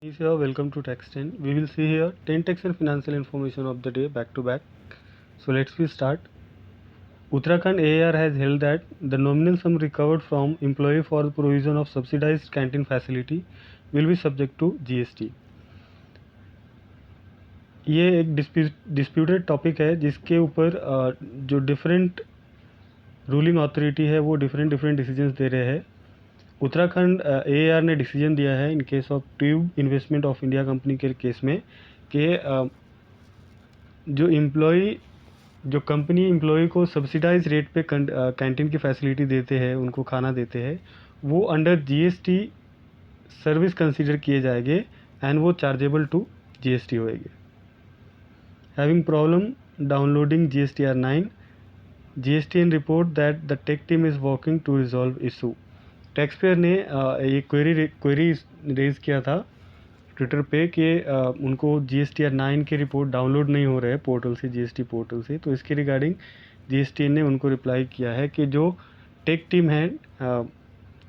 Is here, welcome to Tax 10. We will see here 10 tax and financial information of the day back to back. So let's we start. Uttarakhand AAR has held that the nominal sum recovered from employee for the provision of subsidized canteen facility will be subject to GST. ये एक disputed topic है जिसके ऊपर जो different ruling authority है वो different decisions दे रहे हैं. उत्तराखंड AAR ने डिसीजन दिया है in case of tube investment of India company के केस में कि जो कंपनी एम्प्लॉय को सब्सिडाइज रेट पे कैंटीन की फैसिलिटी देते हैं, उनको खाना देते हैं, वो अंडर GST सर्विस कंसीडर किए जाएंगे एंड वो चार्जेबल टू GST होएंगे. Having problem downloading GSTR 9, GSTN report that the tech team is working to resolve issue. Tax payer ने ये क्वेरी रेज़ किया था ट्विटर पे कि उनको GSTR 9 की रिपोर्ट डाउनलोड नहीं हो रहा है पोर्टल से, GST पोर्टल से. तो इसके रिगार्डिंग GST ने उनको रिप्लाई किया है कि जो टेक टीम है,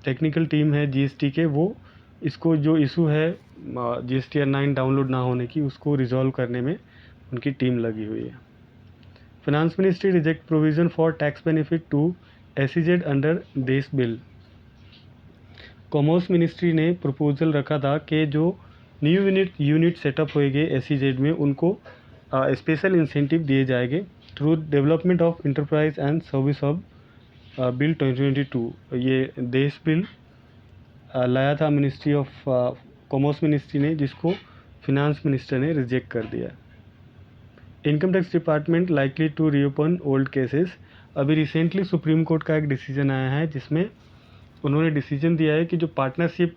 टेक्निकल टीम है GST के, वो इसको जो इशू है GSTR 9 डाउनलोड ना होने की, उसको रिजॉल्व करने में उनकी टीम लगी हुई है. Finance ministry reject provision for tax benefit to SEZ under DESH bill. Commerce ministry ने प्रपोजल रखा था कि जो न्यू यूनिट सेटअप होएंगे SEZ में, उनको स्पेशल इंसेंटिव दिए जाएंगे through development of enterprise and service of bill 2022. ये देश बिल लाया था मिनिस्ट्री ऑफ कॉमर्स मिनिस्ट्री ने, जिसको फिनांस मिनिस्टर ने रिजेक्ट कर दिया. Income tax department likely to reopen old cases. अभी रिसेंटली सुप्रीम कोर्ट का एक डिसीजन आया है जिसमें उन्होंने डिसीजन दिया है कि जो पार्टनरशिप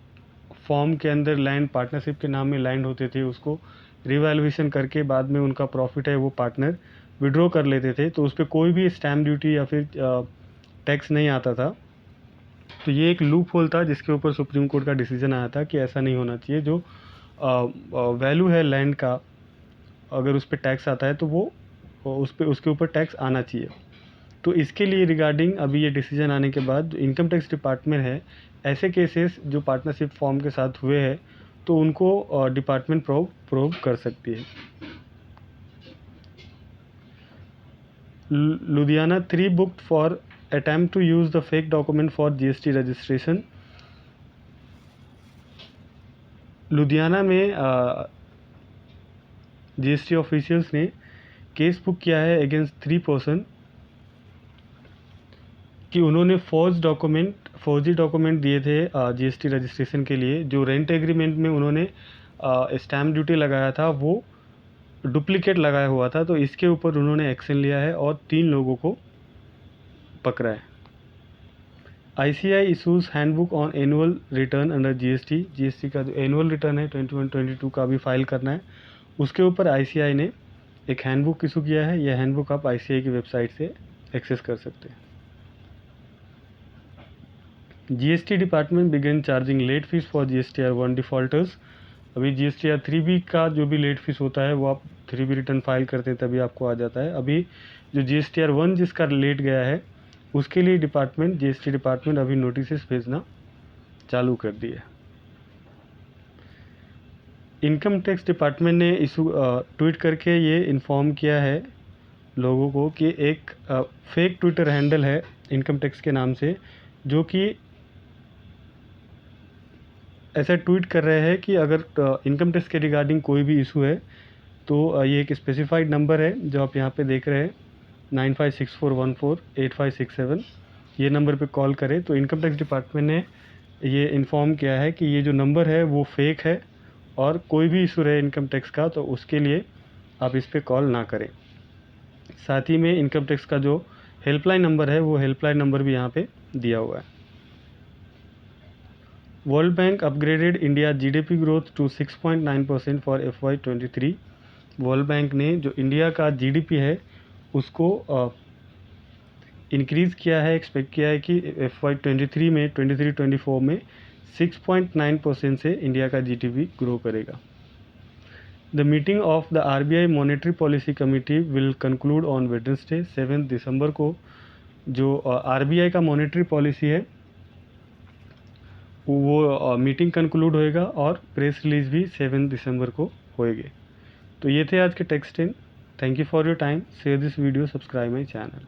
फॉर्म के अंदर लैंड, पार्टनरशिप के नाम में लैंड होते थे, उसको रिवैल्यूएशन करके बाद में उनका प्रॉफिट है वो पार्टनर विड्रॉ कर लेते थे, तो उस पर कोई भी स्टैम्प ड्यूटी या फिर टैक्स नहीं आता था. तो ये एक लूप होल था जिसके ऊपर सुप्रीम कोर्ट का डिसीजन आया था कि ऐसा नहीं होना चाहिए. जो वैल्यू है लैंड का, अगर उस पर टैक्स आता है तो वो उसके ऊपर टैक्स आना चाहिए. तो इसके लिए रिगार्डिंग अभी ये डिसीजन आने के बाद जो इनकम टैक्स डिपार्टमेंट है, ऐसे केसेस जो पार्टनरशिप फॉर्म के साथ हुए हैं तो उनको डिपार्टमेंट प्रोब कर सकती है. Ludhiana 3 booked for attempt to use the fake document for GST registration. Ludhiana में GST ऑफिशियल्स ने केस बुक किया है अगेंस्ट 3 पर्सन कि उन्होंने फर्जी डॉक्यूमेंट दिए थे GST रजिस्ट्रेशन के लिए. जो रेंट एग्रीमेंट में उन्होंने स्टैम्प ड्यूटी लगाया था वो डुप्लीकेट लगाया हुआ था. तो इसके ऊपर उन्होंने एक्शन लिया है और 3 लोगों को पकड़ा है. ICAI issues handbook on annual return under GST का जो एनुअल रिटर्न है 2021-22 का भी फाइल करना है, उसके ऊपर ICAI ने एक हैंडबुक इशू किया है. यह हैंडबुक आप ICAI की वेबसाइट से एक्सेस कर सकते हैं. GST department began charging late fees for GSTR 1 defaulters. अभी GSTR 3B का जो भी लेट फीस होता है वो आप 3B रिटर्न फाइल करते हैं तभी आपको आ जाता है. अभी जो GSTR 1 जिसका लेट गया है उसके लिए GST डिपार्टमेंट अभी नोटिस भेजना चालू कर दिया. इनकम टैक्स डिपार्टमेंट ने ट्वीट करके ये इन्फॉर्म किया है लोगों को कि एक फेक ट्विटर हैंडल है इनकम टैक्स के नाम से, जो कि ऐसा ट्वीट कर रहे हैं कि अगर इनकम टैक्स के रिगार्डिंग कोई भी इशू है तो ये एक स्पेसिफाइड नंबर है जो आप यहाँ पे देख रहे हैं 9564148567. ये नंबर पे कॉल करें. तो इनकम टैक्स डिपार्टमेंट ने ये इन्फॉर्म किया है कि ये जो नंबर है वो फेक है और कोई भी इशू रहे इनकम टैक्स का तो उसके लिए आप इस पर कॉल ना करें. साथ ही में इनकम टैक्स का जो हेल्पलाइन नंबर है वो हेल्पलाइन नंबर भी यहाँ पे दिया हुआ है. World bank upgraded India GDP growth to 6.9% for FY23. World bank ने जो इंडिया का GDP है उसको इंक्रीज़ किया है, एक्सपेक्ट किया है कि FY23 में 23-24 में 6.9% से इंडिया का GDP ग्रो करेगा. The meeting of the RBI monetary policy committee will conclude on Wednesday 7 दिसंबर को. जो RBI का मॉनेटरी पॉलिसी है वो मीटिंग कंक्लूड होएगा और प्रेस रिलीज़ भी 7 दिसंबर को होएगी। तो ये थे आज के text 10। Thank you for your time. Share this video, subscribe my channel.